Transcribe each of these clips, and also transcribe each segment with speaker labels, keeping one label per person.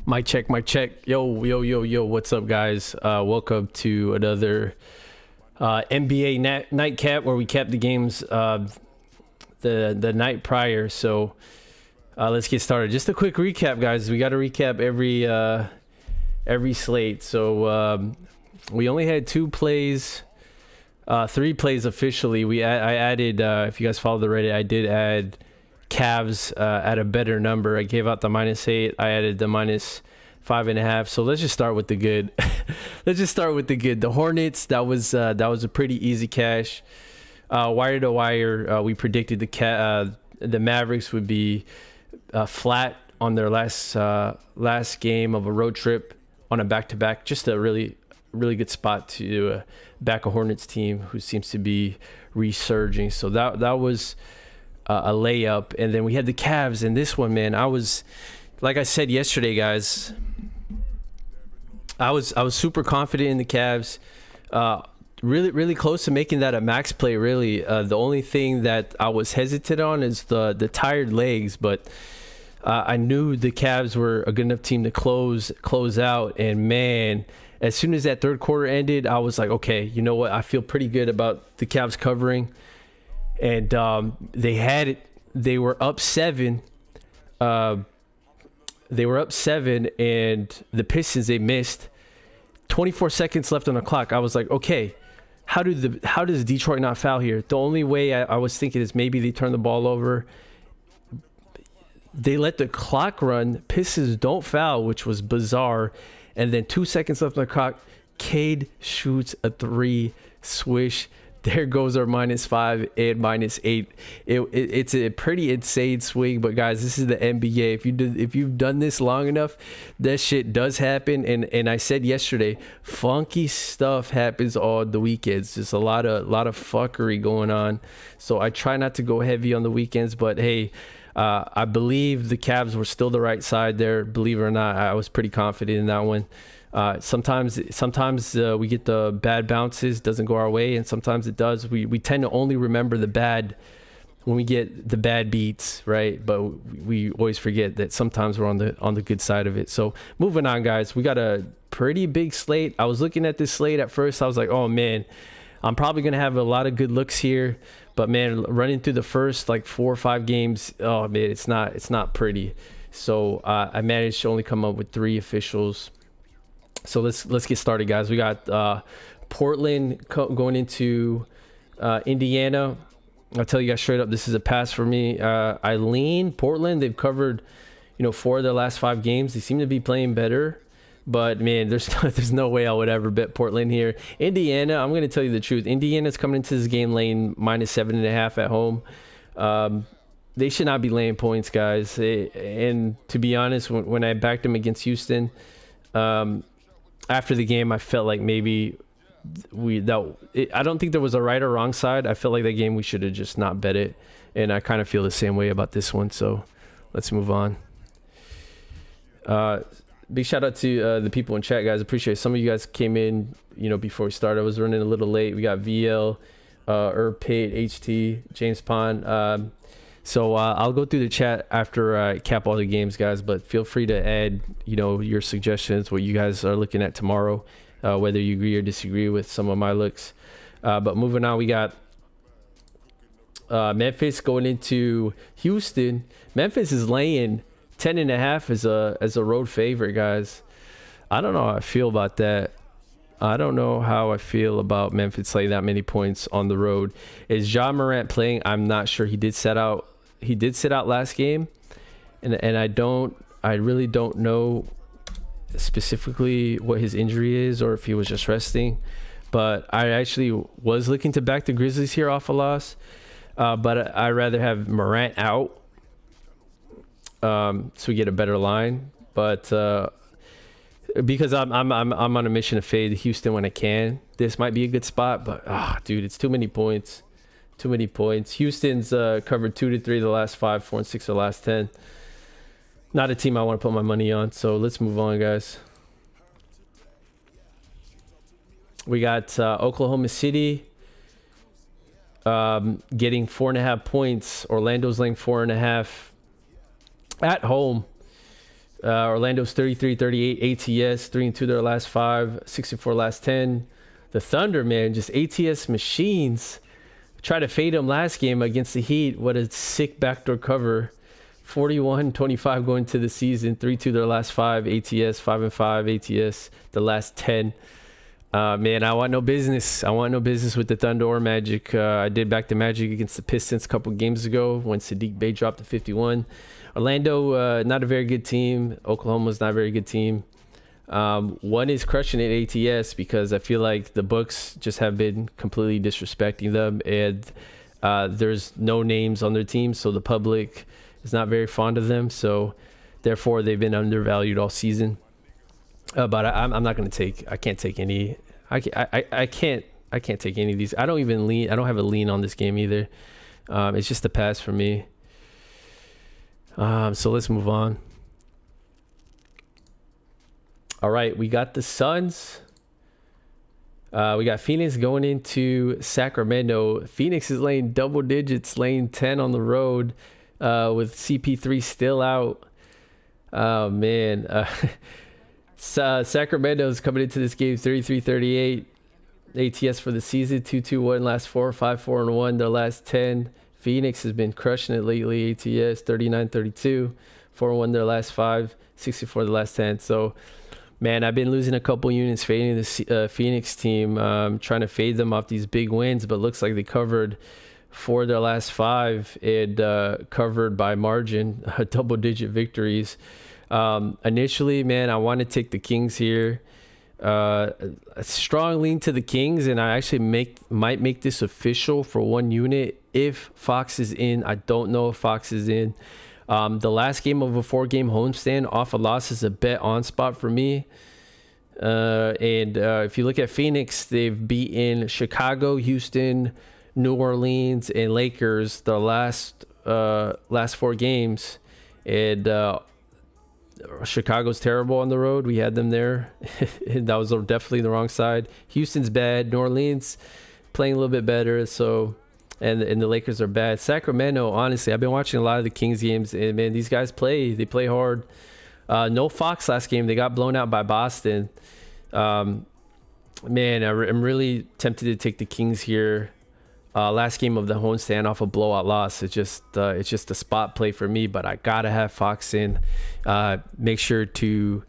Speaker 1: Mic check, mic check. Yo, what's up, guys? Welcome to another NBA nightcap where we cap the games the night prior. So let's get started. Just a quick recap, guys. We got to recap every slate. So we only had 2 plays, 3 plays officially. I added, if you guys follow the Reddit, I did add Cavs at a better number. I gave out the -8. I added the -5.5. So let's just start with the good. The Hornets, that was a pretty easy cash. Wire to wire, we predicted the Mavericks would be flat on their last game of a road trip on a back-to-back. Just a really good spot to back a Hornets team who seems to be resurging. So that was a layup. And then we had the Cavs, and this one, man, like I said yesterday, guys, I was super confident in the Cavs, really close to making that a max play. Really, the only thing that I was hesitant on is the tired legs, but I knew the Cavs were a good enough team to close out. And man, as soon as that third quarter ended, I was like, okay, you know what, I feel pretty good about the Cavs covering. And they were up 7. They were up 7, and the Pistons, they missed. 24 seconds left on the clock. I was like, okay, how does Detroit not foul here? The only way I was thinking is maybe they turn the ball over. They let the clock run. Pistons don't foul, which was bizarre. And then 2 seconds left on the clock. Cade shoots a 3, swish. There goes our -5 and -8. It's a pretty insane swing, but guys, this is the NBA. If you've done this long enough, that shit does happen. And I said yesterday, funky stuff happens on the weekends. Just a lot of fuckery going on. So I try not to go heavy on the weekends, but hey, I believe the Cavs were still the right side there. Believe it or not, I was pretty confident in that one. Sometimes we get the bad bounces, doesn't go our way, and sometimes it does. We tend to only remember the bad when we get the bad beats, right? But we always forget that sometimes we're on the good side of it. So moving on, guys, we got a pretty big slate. I was looking at this slate at first. I was like, oh man, I'm probably gonna have a lot of good looks here. But man, running through the first like 4 or 5 games, oh man, it's not pretty. So I managed to only come up with 3 officials. So let's get started, guys. We got Portland going into Indiana. I'll tell you guys straight up, this is a pass for me. I lean Portland. They've covered 4 of their last 5 games. They seem to be playing better, but man, there's no way I would ever bet Portland here. Indiana, I'm going to tell you the truth. Indiana's coming into this game laying -7.5 at home. They should not be laying points, guys. And to be honest, when I backed them against Houston, after the game, I felt like maybe I don't think there was a right or wrong side. I felt like that game we should have just not bet it, and I kind of feel the same way about this one. So let's move on. Big shout out to the people in chat, guys. Appreciate it. Some of you guys came in, before we started. I was running a little late. We got VL, Pate, HT, James Pond. So I'll go through the chat after I cap all the games, guys, but feel free to add, your suggestions, what you guys are looking at tomorrow, whether you agree or disagree with some of my looks. But moving on, we got Memphis going into Houston. Memphis is laying 10.5 as a road favorite, guys. I don't know how I feel about that. I don't know how I feel about Memphis laying that many points on the road. Is Ja Morant playing? I'm not sure. He did sit out last game, and I really don't know specifically what his injury is or if he was just resting. But I actually was looking to back the Grizzlies here off a loss, but I rather have Morant out, so we get a better line. But because I'm on a mission to fade Houston when I can. This might be a good spot, but dude, it's too many points. Too many points. Houston's covered 2-3 the last 5, 4 and 6 the last 10. Not a team I want to put my money on. So let's move on, guys. We got Oklahoma City getting 4.5 points. Orlando's laying 4.5 at home. Orlando's 33-38 ATS, 3-2 their last 5, 64 last 10. The Thunder, man, just ATS machines. Tried to fade them last game against the Heat. What a sick backdoor cover. 41-25 going to the season, 3-2 their last 5 ATS, 5-5 ATS the last 10. Man, I want no business. I want no business with the Thunder or Magic. I did back to Magic against the Pistons a couple games ago when Sadiq Bey dropped to 51. Orlando, not a very good team. Oklahoma's not a very good team. One is crushing it ATS because I feel like the books just have been completely disrespecting them, and there's no names on their team, so the public is not very fond of them. So therefore, they've been undervalued all season. But I'm not going to take. I can't take any. I can't take any of these. I don't even lean. I don't have a lean on this game either. It's just a pass for me. So let's move on. All right, we got the Suns. We got Phoenix going into Sacramento. Phoenix is laying double digits, laying 10 on the road with CP3 still out. Oh, man. Sacramento's coming into this game 33-38 ATS for the season, 2-2-1 last 4, 5-4-1 their last 10. Phoenix has been crushing it lately. ATS 39-32, 4-1 their last 5, 64 the last 10. So, man, I've been losing a couple units fading the Phoenix team, trying to fade them off these big wins, but looks like they covered 4 their last 5 and covered by margin, double-digit victories. Initially, man, I want to take the Kings here. A strong lean to the Kings, and I actually might make this official for 1 unit if Fox is in. I don't know if Fox is in. The last game of a 4-game homestand off a loss is a bet on spot for me. And if you look at Phoenix, they've beaten Chicago, Houston, New Orleans, and Lakers the last 4 games. And Chicago's terrible on the road. We had them there. That was definitely the wrong side. Houston's bad. New Orleans playing a little bit better. So, and the Lakers are bad. Sacramento, honestly, I've been watching a lot of the Kings games, and man, these guys play hard. No Fox last game. They got blown out by Boston. Man, I'm really tempted to take the Kings here. Last game of the homestand off a blowout loss. It's just a spot play for me, but I gotta have Fox in. Make sure to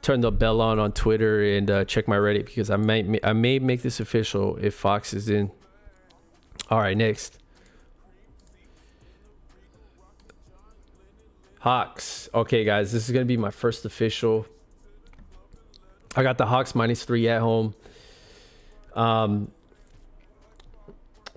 Speaker 1: turn the bell on Twitter and check my Reddit because I may make this official if Fox is in. All right, next. Hawks. Okay, guys, this is gonna be my first official. I got the Hawks -3 at home.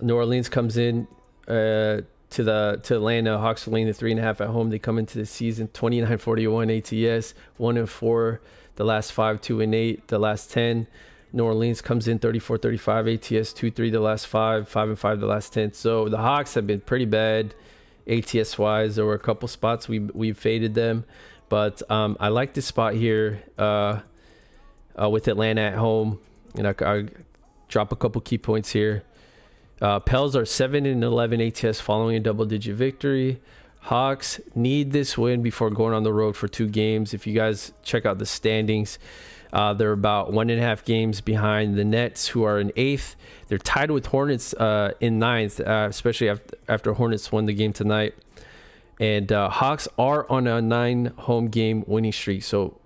Speaker 1: New Orleans comes in to Atlanta. Hawks are laying the 3.5 at home. They come into the season 29-41 ATS, 1-4 the last 5, 2-8 the last 10. New Orleans comes in 34-35 ATS, 2-3 the last 5, 5-5 the last 10. So the Hawks have been pretty bad ATS wise. There were a couple spots we faded them, but I like this spot here with Atlanta at home. And I drop a couple key points here. Pels are 7-11 ATS following a double-digit victory. Hawks need this win before going on the road for 2 games. If you guys check out the standings, they're about 1.5 games behind the Nets, who are in 8th. They're tied with Hornets in 9th, especially after Hornets won the game tonight. And Hawks are on a 9-home game winning streak. So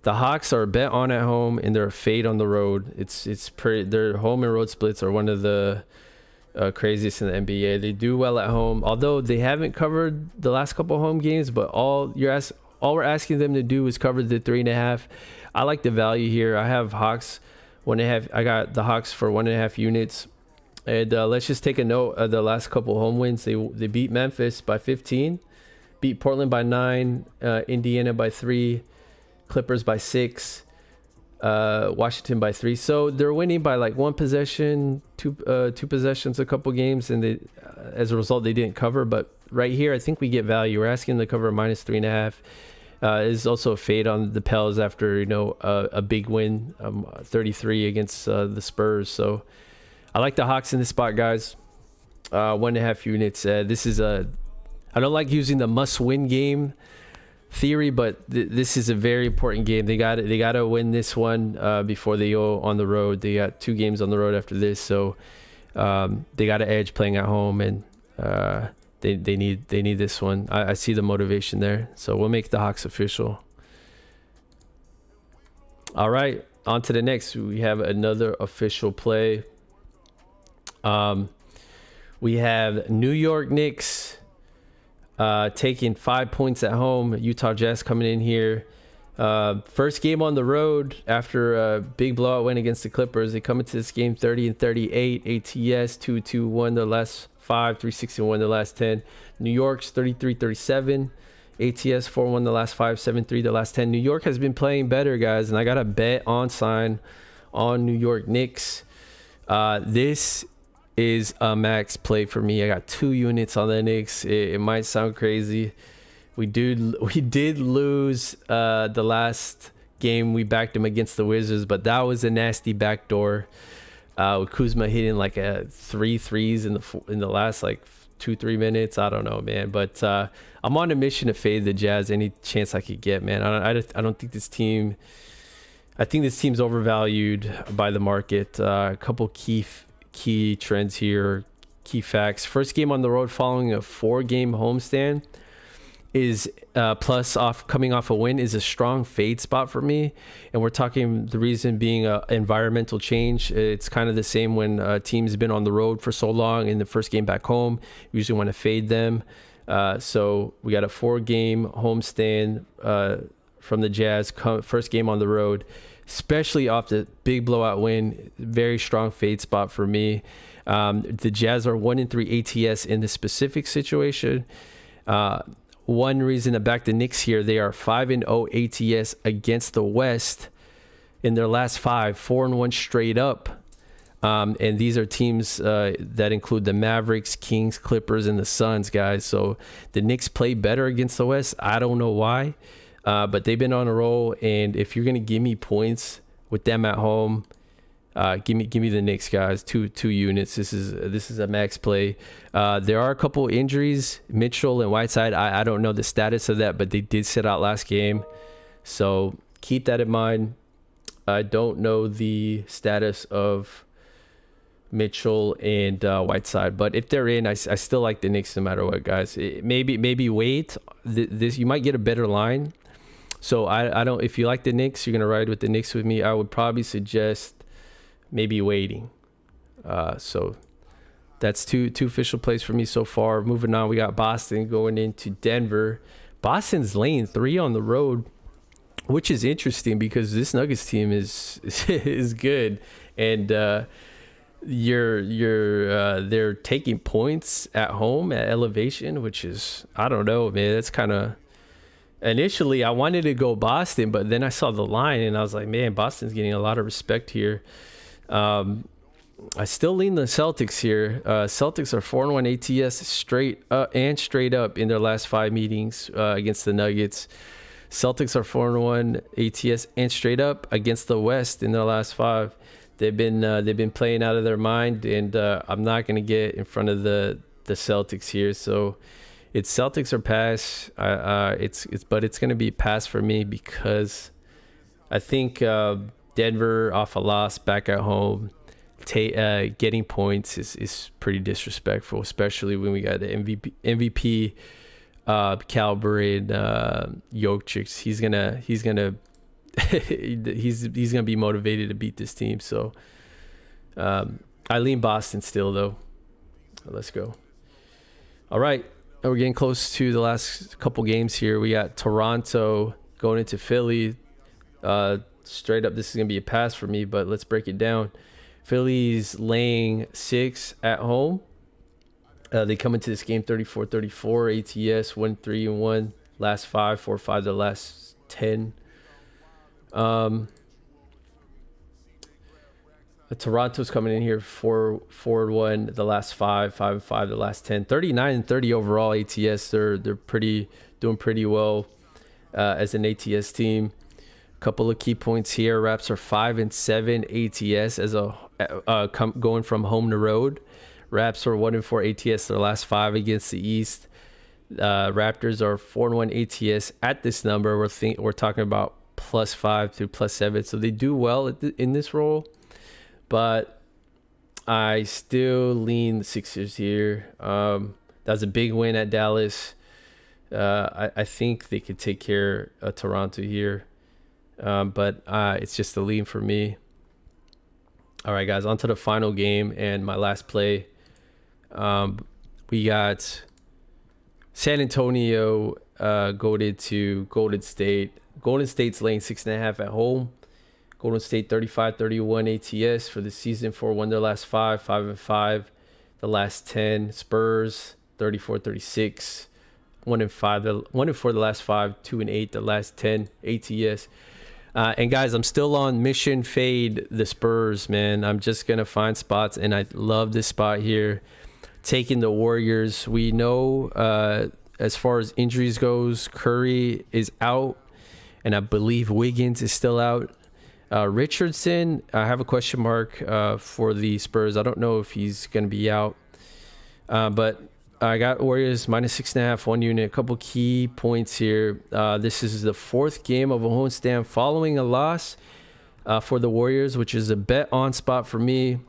Speaker 1: the Hawks are bet on at home, and they're a fade on the road. It's pretty. Their home and road splits are one of the craziest in the NBA. They do well at home, although they haven't covered the last couple home games. But all we're asking them to do is cover the 3.5. I like the value here. I have Hawks 1.5. I got the Hawks for 1.5 units. And let's just take a note of the last couple home wins. They beat Memphis by 15, beat Portland by 9, Indiana by 3, Clippers by 6. Washington by 3. So they're winning by like one possession, two possessions, a couple games, and they, as a result, they didn't cover. But right here, I think we get value. We're asking them to cover -3.5. Is also a fade on the Pels after a big win, 33 against the Spurs. So I like the Hawks in this spot, guys. 1.5 units. This is I don't like using the must-win game theory, but this is a very important game. They got to win this one before they go on the road. They got 2 games on the road after this, so they got an edge playing at home, and they need this one. I see the motivation there, so we'll make the Hawks official. All right, on to the next. We have another official play. We have New York Knicks taking 5 points at home. Utah Jazz coming in here. First game on the road after a big blowout win against the Clippers. They come into this game 30-38. ATS 2-2-1 the last 5, 3-6-1 the last 10. New York's 33-37. ATS 4-1 the last 5, 7-3 the last 10. New York has been playing better, guys, and I got a bet on sign on New York Knicks. This is a max play for me. I got 2 units on the Knicks. It might sound crazy. We did lose the last game. We backed them against the Wizards, but that was a nasty backdoor. With Kuzma hitting like 3 threes in the last like 2-3 minutes. I don't know, man. But I'm on a mission to fade the Jazz any chance I could get, man. I don't think this team. I think this team's overvalued by the market. A couple key trends here, key facts. First game on the road following a 4-game homestand is coming off a win is a strong fade spot for me. And we're talking the reason being environmental change. It's kind of the same when a team's been on the road for so long in the first game back home. You usually want to fade them. So we got a 4-game homestand from the Jazz, first game on the road, especially off the big blowout win. Very strong fade spot for me. The Jazz are 1-3 ATS in this specific situation. One reason to back the Knicks here, they are 5-0 ATS against the West in their last 5, 4-1 straight up. And these are teams that include the Mavericks, Kings, Clippers, and the Suns, guys. So the Knicks play better against the West. I don't know why. But they've been on a roll, and if you're gonna give me points with them at home, give me the Knicks, guys. Two units. This is a max play. There are a couple injuries, Mitchell and Whiteside. I don't know the status of that, but they did sit out last game, so keep that in mind. I don't know the status of Mitchell and Whiteside, but if they're in, I still like the Knicks no matter what, guys. Maybe wait. This you might get a better line. So I don't. If you like the Knicks, you're gonna ride with the Knicks with me. I would probably suggest maybe waiting. So that's two official plays for me so far. Moving on, we got Boston going into Denver. Boston's laying 3 on the road, which is interesting because this Nuggets team is good, and they're taking points at home at elevation, which is, I don't know, man. That's kind of. Initially, I wanted to go Boston, but then I saw the line and I was like, man, Boston's getting a lot of respect here. I still lean the Celtics here. Celtics are 4-1 ATS straight up in their last 5 meetings against the Nuggets. Celtics are 4-1 ATS and straight up against the West in their last 5. They've been playing out of their mind, and I'm not going to get in front of the Celtics here. So it's Celtics or pass. But it's going to be pass for me because I think Denver off a loss back at home, getting points is pretty disrespectful, especially when we got the MVP caliber in Jokic. He's gonna be motivated to beat this team. So I lean Boston still, though. Let's go. All right. We're getting close to the last couple games here. We got Toronto going into Philly. Straight up, this is going to be a pass for me, but let's break it down. Philly's laying 6 at home. They come into this game 34-34. ATS 1-3-1. Last 5, 4-5, the last 10. Toronto's coming in here 4-1 the last 5-5 the last 10, 39-30 overall ATS. They're doing pretty well as an ATS team. Couple of key points here. Raps are 5-7 ATS as going from home to road. Raps are 1-4 ATS their last 5 against the East. Raptors are 4-1 ATS at this number. We're talking about +5 through +7, so they do well in this role. But I still lean the Sixers here. That was a big win at Dallas. I think they could take care of Toronto here. But it's just a lean for me. All right, guys, on to the final game and my last play. We got San Antonio goaded to Golden State. Golden State's laying 6.5 at home. Golden State 35-31 ATS for the season. 4-1 their last 5-5 the last 10. Spurs 34-36, 1-4 the last 5, 2-8 the last 10 ATS. And guys, I'm still on mission fade the Spurs, man. I'm just gonna find spots, and I love this spot here. Taking the Warriors. We know as far as injuries goes, Curry is out, and I believe Wiggins is still out. Richardson, I have a question mark for the Spurs. I don't know if he's going to be out. But I got Warriors -6.5, 1 unit. A couple key points here. This is the 4th game of a homestand following a loss for the Warriors, which is a bet on spot for me.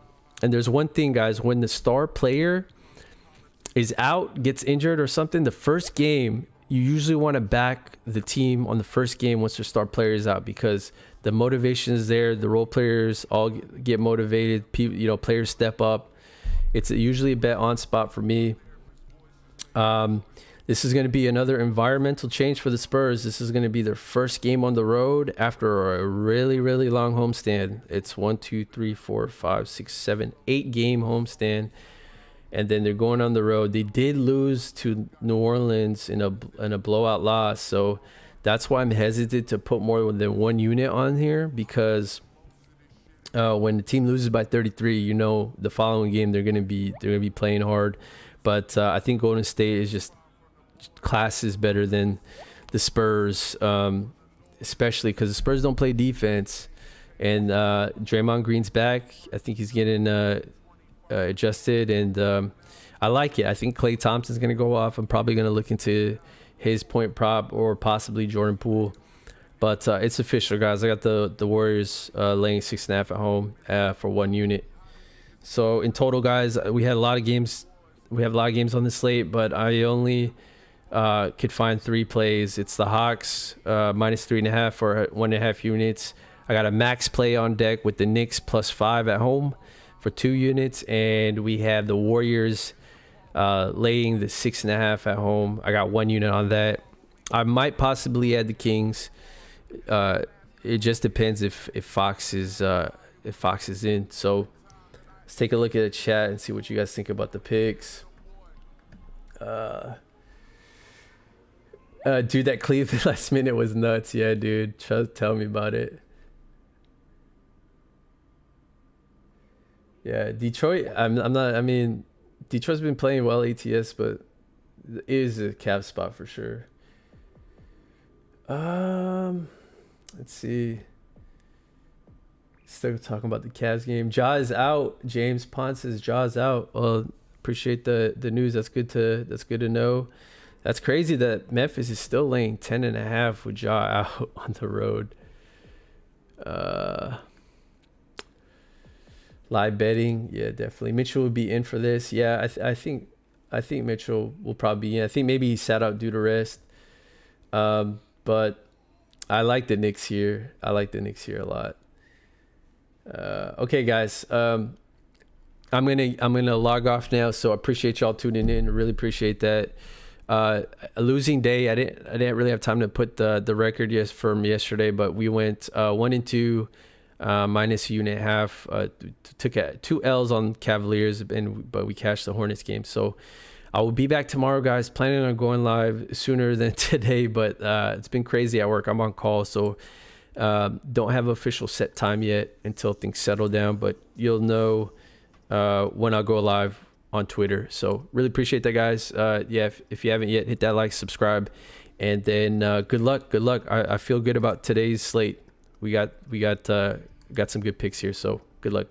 Speaker 1: And there's one thing, guys. When the star player is out, gets injured or something, the first game, you usually want to back the team on the first game once their star player is out, because the motivation is there. The role players all get motivated. People, players step up. It's usually a bet on spot for me. This is going to be another environmental change for the Spurs. This is going to be their first game on the road after a really, really long homestand. It's 1, 2, 3, 4, 5, 6, 7, 8 game homestand. And then they're going on the road. They did lose to New Orleans in a blowout loss. So that's why I'm hesitant to put more than 1 unit on here, because when the team loses by 33, the following game they're gonna be playing hard. But I think Golden State is just classes better than the Spurs, especially because the Spurs don't play defense. And Draymond Green's back. I think he's getting adjusted, and I like it. I think Klay Thompson's going to go off. I'm probably going to look into his point prop or possibly Jordan Poole. But it's official, guys. I got the Warriors laying 6.5 at home for 1 unit. So in total, guys, we had a lot of games. We have a lot of games on the slate, but I only could find 3 plays. It's the Hawks -3.5 for 1.5 units. I got a max play on deck with the Knicks +5 at home for 2 units, and we have the Warriors laying the 6.5 at home. I got 1 unit on that. I might possibly add the Kings. It just depends if Fox is in. So let's take a look at the chat and see what you guys think about the picks. Dude, that Cleveland last minute was nuts. Yeah, dude, tell me about it. Yeah, Detroit. I'm not. I mean, Detroit's been playing well ATS, but it is a cap spot for sure. Let's see. Still talking about the Cavs game. Ja is out. James Pond says Ja's out. Well, appreciate the news. That's good to know. That's crazy that Memphis is still laying 10.5 with Ja out on the road. Live betting, yeah, definitely. Mitchell would be in for this. Yeah, I think Mitchell will probably be in. I think maybe he sat out due to rest. But I like the Knicks here. I like the Knicks here a lot. Okay, guys. I'm gonna log off now. So I appreciate y'all tuning in. Really appreciate that. A losing day. I didn't really have time to put the record from yesterday, but we went 1-2. -1.5. Took 2 L's on Cavaliers, but we cashed the Hornets game. So I will be back tomorrow, guys. Planning on going live sooner than today, but it's been crazy at work. I'm on call, so Don't have an official set time yet until things settle down, but you'll know when I'll go live on Twitter. So really appreciate that, guys. Yeah, if you haven't yet, hit that like, subscribe, and then good luck. I feel good about today's slate. We got some good picks here, so good luck.